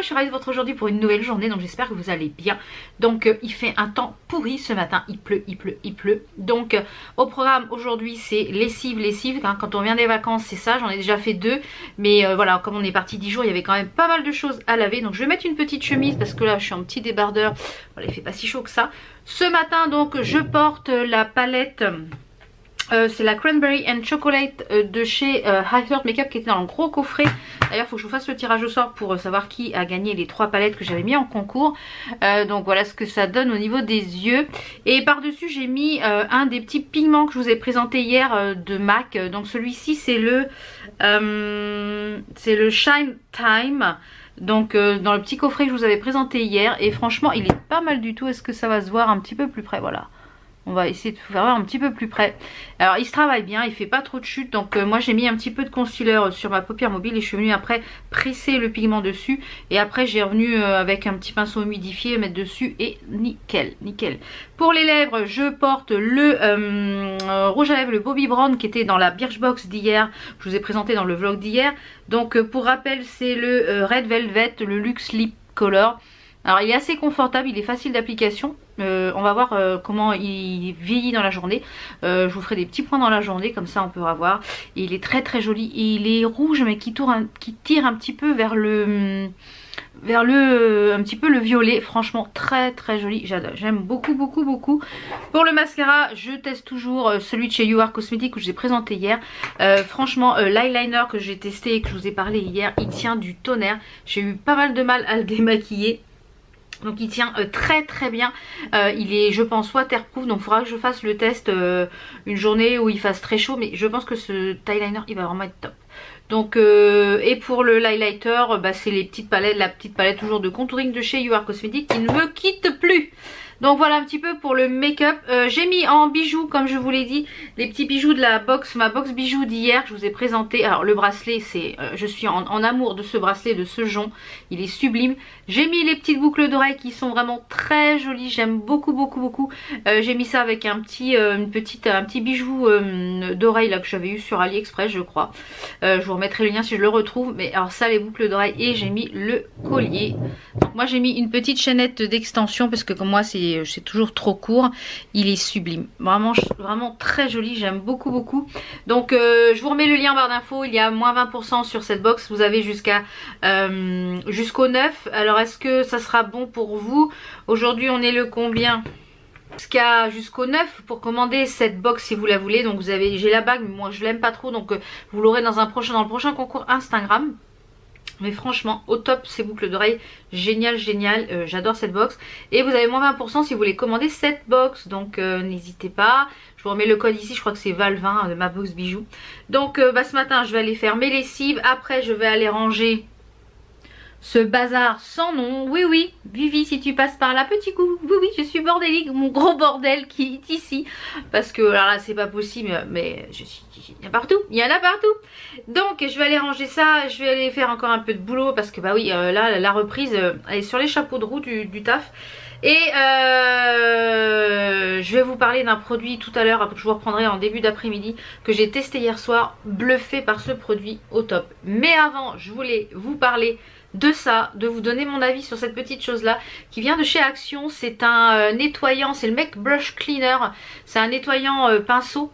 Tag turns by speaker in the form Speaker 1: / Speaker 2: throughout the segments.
Speaker 1: suis ravie de vous retrouver aujourd'hui pour une nouvelle journée, donc j'espère que vous allez bien. Donc il fait un temps pourri ce matin, il pleut. Donc au programme aujourd'hui c'est lessive, hein. Quand on vient des vacances c'est ça, j'en ai déjà fait 2. Mais voilà, comme on est parti 10 jours, il y avait quand même pas mal de choses à laver. Donc je vais mettre une petite chemise parce que là je suis en petit débardeur, voilà, il fait pas si chaud que ça. Ce matin donc je porte la palette... c'est la Cranberry and Chocolate de chez High Heart Makeup qui était dans le gros coffret. D'ailleurs il faut que je vous fasse le tirage au sort pour savoir qui a gagné les 3 palettes que j'avais mis en concours. Donc voilà ce que ça donne au niveau des yeux. Et par dessus j'ai mis un des petits pigments que je vous ai présenté hier de MAC. Donc celui-ci c'est le Shine Time. Donc dans le petit coffret que je vous avais présenté hier. Et franchement il est pas mal du tout. Est-ce que ça va se voir un petit peu plus près? Voilà. On va essayer de faire un petit peu plus près. Alors il se travaille bien, il fait pas trop de chute. Donc moi j'ai mis un petit peu de concealer sur ma paupière mobile. Et je suis venue après presser le pigment dessus. Et après j'ai revenu avec un petit pinceau humidifié mettre dessus. Et nickel. Pour les lèvres je porte le rouge à lèvres, le Bobbi Brown qui était dans la Birchbox d'hier. Je vous ai présenté dans le vlog d'hier. Donc pour rappel c'est le Red Velvet, le Luxe Lip Color. Alors il est assez confortable, il est facile d'application. On va voir comment il vieillit dans la journée. Je vous ferai des petits points dans la journée, comme ça on pourra voir. Et il est très joli. Et il est rouge mais qui tire un petit peu vers le un petit peu le violet. Franchement très joli, j'adore, j'aime beaucoup. Pour le mascara je teste toujours celui de chez You Are Cosmetics que je vous ai présenté hier. Franchement l'eyeliner que j'ai testé et que je vous ai parlé hier, il tient du tonnerre. J'ai eu pas mal de mal à le démaquiller. Donc il tient très bien. Il est je pense waterproof. Donc il faudra que je fasse le test une journée où il fasse très chaud. Mais je pense que ce eyeliner il va vraiment être top. Donc et pour le highlighter c'est les petites palettes, la petite palette toujours de contouring de chez You Are Cosmetics qui ne me quitte plus. Donc voilà un petit peu pour le make-up. J'ai mis en bijoux comme je vous l'ai dit les petits bijoux de la box, ma box bijoux d'hier que je vous ai présenté. Alors le bracelet c'est, je suis en amour de ce bracelet, de ce jonc, il est sublime. J'ai mis les petites boucles d'oreilles qui sont vraiment très jolies, j'aime beaucoup. J'ai mis ça avec un petit bijou d'oreille là que j'avais eu sur AliExpress je crois. Je vous remettrai le lien si je le retrouve. Mais alors ça les boucles d'oreilles et j'ai mis le collier. Donc moi j'ai mis une petite chaînette d'extension parce que comme moi c'est toujours trop court. Il est sublime, vraiment très joli, j'aime beaucoup. Donc je vous remets le lien en barre d'infos. Il y a moins 20% sur cette box. Vous avez jusqu'au 9. Alors est-ce que ça sera bon pour vous? Aujourd'hui on est le combien? Jusqu'au 9 pour commander cette box si vous la voulez. Donc vous avez, j'ai la bague mais moi je l'aime pas trop. Donc vous l'aurez dans le prochain concours Instagram. Mais franchement au top ces boucles d'oreilles, génial, j'adore cette box. Et vous avez moins 20% si vous voulez commander cette box. Donc n'hésitez pas. Je vous remets le code ici, je crois que c'est Val20 de ma box bijoux. Donc ce matin je vais aller faire mes lessives. Après je vais aller ranger ce bazar sans nom. Oui Vivi si tu passes par là, petit coup. Oui je suis bordélique, mon gros bordel qui est ici. Parce que alors là c'est pas possible. Mais je suis, il y en a partout. Donc je vais aller ranger ça. Je vais aller faire encore un peu de boulot. Parce que bah oui là la reprise elle est sur les chapeaux de roue du taf. Et je vais vous parler d'un produit tout à l'heure que je vous reprendrai en début d'après-midi, que j'ai testé hier soir. Bluffé par ce produit au top. Mais avant je voulais vous parler de ça, de vous donner mon avis sur cette petite chose là qui vient de chez Action. C'est un nettoyant, c'est le Make Brush Cleaner. C'est un nettoyant pinceau.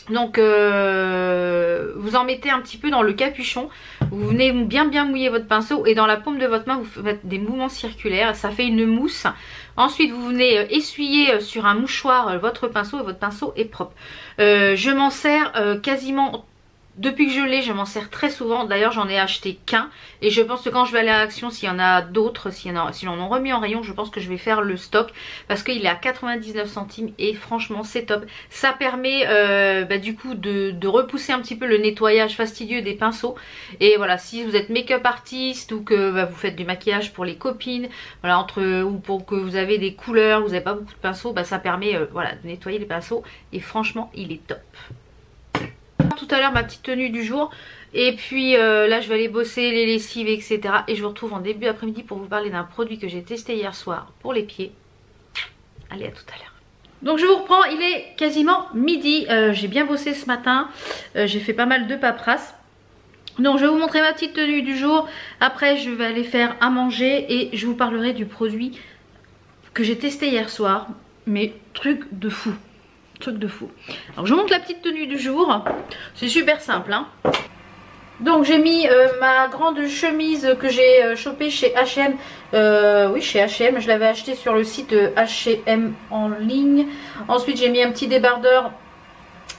Speaker 1: Donc vous en mettez un petit peu dans le capuchon. Vous venez bien mouiller votre pinceau et dans la paume de votre main vous faites des mouvements circulaires. Ça fait une mousse. Ensuite vous venez essuyer sur un mouchoir votre pinceau et votre pinceau est propre. Je m'en sers quasiment... Depuis que je l'ai, je m'en sers très souvent. D'ailleurs j'en ai acheté qu'un. Et je pense que quand je vais aller à Action, s'il y en a d'autres, s'ils en ont remis en rayon, je pense que je vais faire le stock. Parce qu'il est à 99 centimes et franchement c'est top. Ça permet du coup de repousser un petit peu le nettoyage fastidieux des pinceaux. Et voilà, si vous êtes make-up artiste ou que vous faites du maquillage pour les copines, voilà, ou pour que vous avez des couleurs, vous n'avez pas beaucoup de pinceaux, ça permet voilà, de nettoyer les pinceaux. Et franchement il est top. Tout à l'heure ma petite tenue du jour et puis là je vais aller bosser les lessives etc. Et je vous retrouve en début d'après-midi pour vous parler d'un produit que j'ai testé hier soir pour les pieds. Allez, à tout à l'heure. Donc je vous reprends, il est quasiment midi. J'ai bien bossé ce matin, j'ai fait pas mal de paperasse. Donc je vais vous montrer ma petite tenue du jour. Après je vais aller faire à manger et je vous parlerai du produit que j'ai testé hier soir. Mais truc de fou. Truc de fou. Alors je vous montre la petite tenue du jour. C'est super simple hein. Donc j'ai mis ma grande chemise que j'ai chopée chez H&M. Oui, chez H&M, je l'avais acheté sur le site H&M en ligne. Ensuite j'ai mis un petit débardeur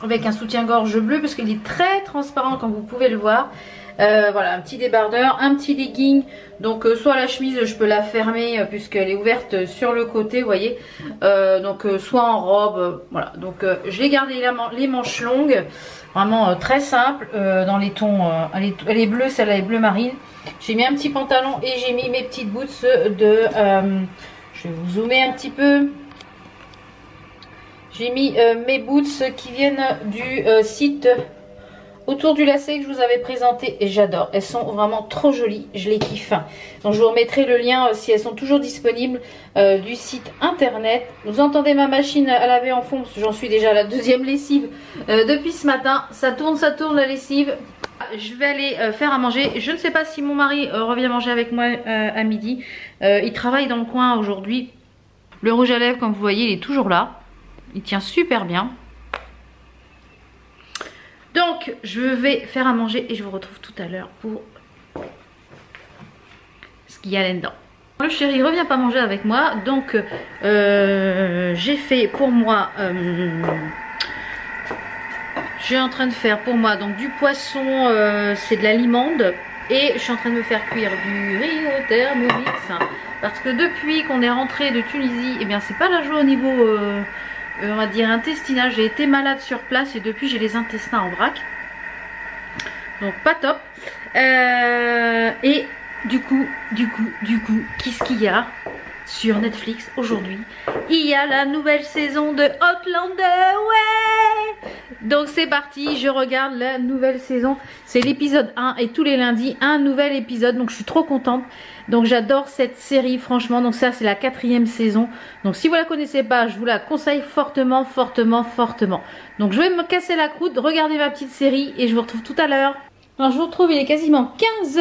Speaker 1: avec un soutien-gorge bleu parce qu'il est très transparent comme vous pouvez le voir. Voilà, un petit débardeur, un petit legging. Donc soit la chemise je peux la fermer puisqu'elle est ouverte sur le côté, vous voyez. Donc soit en robe, voilà. Donc j'ai gardé les manches longues. Vraiment très simple, dans les tons, elle est bleue, celle-là est bleu marine. J'ai mis un petit pantalon et j'ai mis mes petites boots de, je vais vous zoomer un petit peu. J'ai mis mes boots qui viennent du site Autour du lacet que je vous avais présenté et j'adore. Elles sont vraiment trop jolies, je les kiffe. Donc je vous remettrai le lien si elles sont toujours disponibles du site internet. Vous entendez ma machine à laver en fond parce que j'en suis déjà à la deuxième lessive depuis ce matin. Ça tourne la lessive. Je vais aller faire à manger. Je ne sais pas si mon mari revient manger avec moi à midi. Il travaille dans le coin aujourd'hui. Le rouge à lèvres comme vous voyez il est toujours là. Il tient super bien. Donc je vais faire à manger et je vous retrouve tout à l'heure pour ce qu'il y a là-dedans. Le chéri revient pas manger avec moi, donc j'ai fait pour moi, je suis en train de faire pour moi donc du poisson, c'est de la limande, et je suis en train de me faire cuire du riz au Thermomix parce que depuis qu'on est rentré de Tunisie, eh bien c'est pas la joie au niveau on va dire intestinal. J'ai été malade sur place et depuis j'ai les intestins en vrac, donc pas top. Et du coup qu'est-ce qu'il y a sur Netflix aujourd'hui? Il y a la nouvelle saison de Outlander, ouais. Donc c'est parti, je regarde la nouvelle saison. C'est l'épisode 1 et tous les lundis un nouvel épisode, donc je suis trop contente. Donc j'adore cette série franchement. Donc ça c'est la 4e saison. Donc si vous la connaissez pas, je vous la conseille fortement. Donc je vais me casser la croûte, regarder ma petite série et je vous retrouve tout à l'heure. Alors je vous retrouve, il est quasiment 15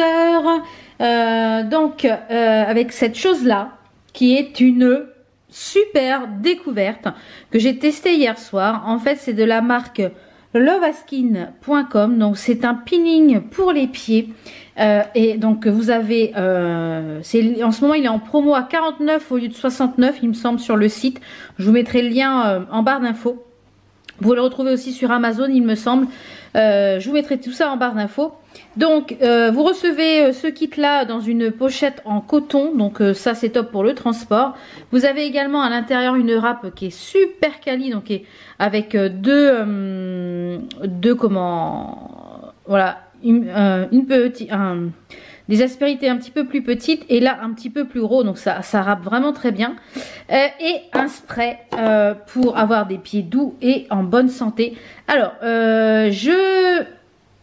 Speaker 1: h. Donc avec cette chose là qui est une super découverte que j'ai testée hier soir. En fait c'est de la marque loveaskin.com. Donc c'est un peeling pour les pieds. Et donc vous avez en ce moment il est en promo à 49 au lieu de 69 il me semble sur le site. Je vous mettrai le lien en barre d'infos. Vous le retrouvez aussi sur Amazon il me semble. Je vous mettrai tout ça en barre d'infos. Donc vous recevez ce kit là dans une pochette en coton. Donc ça c'est top pour le transport. Vous avez également à l'intérieur une râpe qui est super quali. Donc avec voilà, des aspérités un petit peu plus petites et là un petit peu plus gros, donc ça râpe vraiment très bien, et un spray pour avoir des pieds doux et en bonne santé. Alors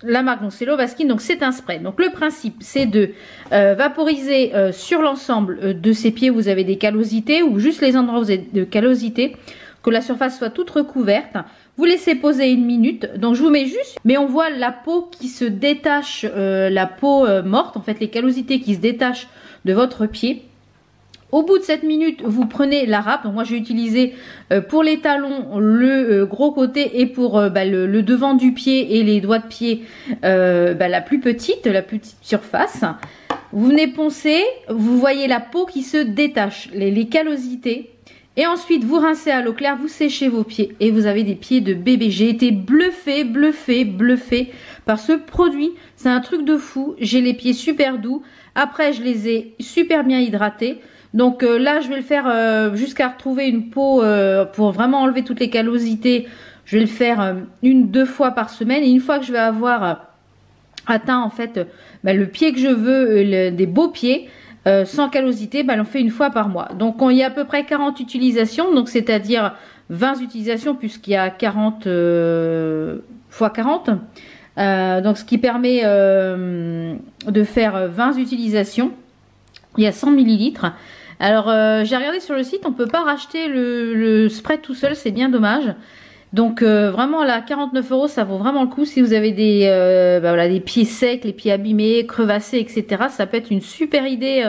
Speaker 1: la marque c'est Lovaskin, donc c'est un spray. Donc le principe c'est de vaporiser sur l'ensemble de ces pieds. Vous avez des callosités ou juste les endroits où vous avez de callosités, que la surface soit toute recouverte. Vous laissez poser 1 minute. Donc je vous mets juste, mais on voit la peau qui se détache, la peau morte, en fait les callosités qui se détachent de votre pied. Au bout de 7 minutes, vous prenez la râpe. Donc moi j'ai utilisé pour les talons le gros côté et pour le devant du pied et les doigts de pied la plus petite surface. Vous venez poncer, vous voyez la peau qui se détache, les callosités. Et ensuite vous rincez à l'eau claire, vous séchez vos pieds et vous avez des pieds de bébé. J'ai été bluffée par ce produit. C'est un truc de fou. J'ai les pieds super doux. Après je les ai super bien hydratés. Donc là je vais le faire jusqu'à retrouver une peau pour vraiment enlever toutes les callosités. Je vais le faire 1-2 fois par semaine. Et une fois que je vais avoir atteint en fait le pied que je veux, des beaux pieds, sans callosité, on fait 1 fois par mois. Donc il y a à peu près 40 utilisations, donc c'est-à-dire 20 utilisations puisqu'il y a 40 x 40. Donc ce qui permet de faire 20 utilisations. Il y a 100 ml. Alors j'ai regardé sur le site, on peut pas racheter le spray tout seul, c'est bien dommage. Donc vraiment là 49 € ça vaut vraiment le coup si vous avez des, voilà, des pieds secs, les pieds abîmés, crevassés, etc. Ça peut être une super idée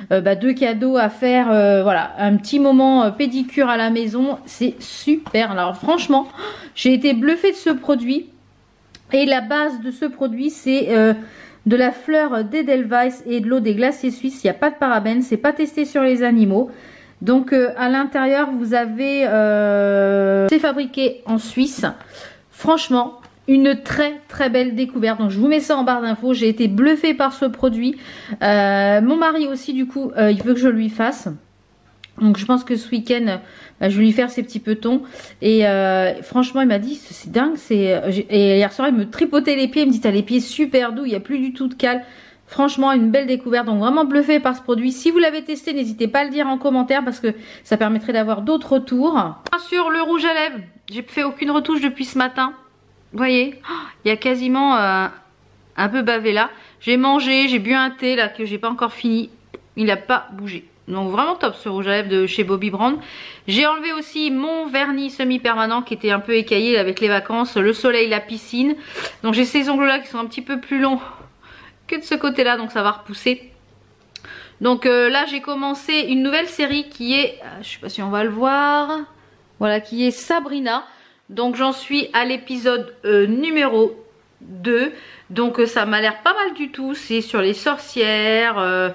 Speaker 1: de cadeau à faire. Voilà, un petit moment pédicure à la maison, c'est super. Alors franchement, j'ai été bluffée de ce produit. Et la base de ce produit, c'est de la fleur d'Edelweiss et de l'eau des glaciers suisses. Il n'y a pas de parabènes, c'est pas testé sur les animaux. Donc à l'intérieur, vous avez, c'est fabriqué en Suisse. Franchement, une très belle découverte. Donc je vous mets ça en barre d'infos. J'ai été bluffée par ce produit. Mon mari aussi, du coup, il veut que je lui fasse. Donc je pense que ce week-end, je vais lui faire ses petits petons. Et franchement, il m'a dit, c'est dingue. Et hier soir, il me tripotait les pieds. Il me dit, t'as les pieds super doux, il n'y a plus du tout de cale. Franchement, une belle découverte. Donc vraiment bluffé par ce produit. Si vous l'avez testé, n'hésitez pas à le dire en commentaire parce que ça permettrait d'avoir d'autres retours. Sur le rouge à lèvres, j'ai fait aucune retouche depuis ce matin. Vous voyez, il y a quasiment un peu bavé là. J'ai mangé, j'ai bu un thé là que j'ai pas encore fini. Il n'a pas bougé. Donc vraiment top ce rouge à lèvres de chez Bobbi Brown. J'ai enlevé aussi mon vernis semi-permanent qui était un peu écaillé avec les vacances, le soleil, la piscine. Donc j'ai ces ongles là qui sont un petit peu plus longs que de ce côté là, donc ça va repousser. Donc là j'ai commencé une nouvelle série qui est, je sais pas si on va le voir, voilà, qui est Sabrina. Donc j'en suis à l'épisode numéro 2. Donc ça m'a l'air pas mal du tout, c'est sur les sorcières.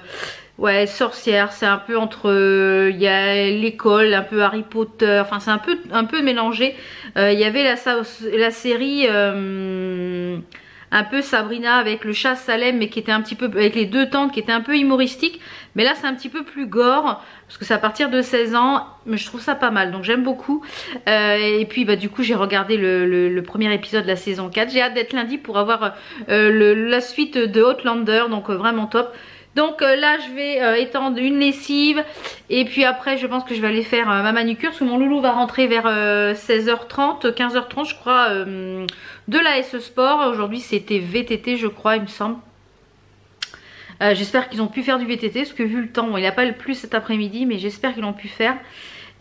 Speaker 1: Ouais, sorcière, c'est un peu entre, il y a l'école, un peu Harry Potter, enfin c'est un peu mélangé. Il y avait la série un peu Sabrina avec le chat Salem, mais qui était un petit peu, avec les deux tantes, qui était un peu humoristique. Mais là c'est un petit peu plus gore, parce que c'est à partir de 16 ans, mais je trouve ça pas mal, donc j'aime beaucoup. Et puis du coup j'ai regardé le premier épisode de la saison 4. J'ai hâte d'être lundi pour avoir la suite de Outlander, donc vraiment top. Donc là je vais étendre une lessive et puis après je pense que je vais aller faire ma manucure parce que mon loulou va rentrer vers 16h30, 15h30 je crois de la SE Sport. Aujourd'hui c'était VTT je crois il me semble. J'espère qu'ils ont pu faire du VTT parce que vu le temps, bon, il n'a pas plu cet après-midi mais j'espère qu'ils l'ont pu faire.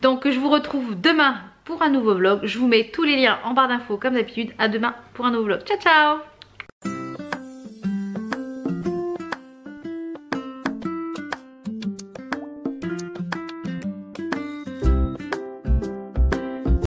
Speaker 1: Donc je vous retrouve demain pour un nouveau vlog. Je vous mets tous les liens en barre d'infos comme d'habitude. À demain pour un nouveau vlog. Ciao ciao.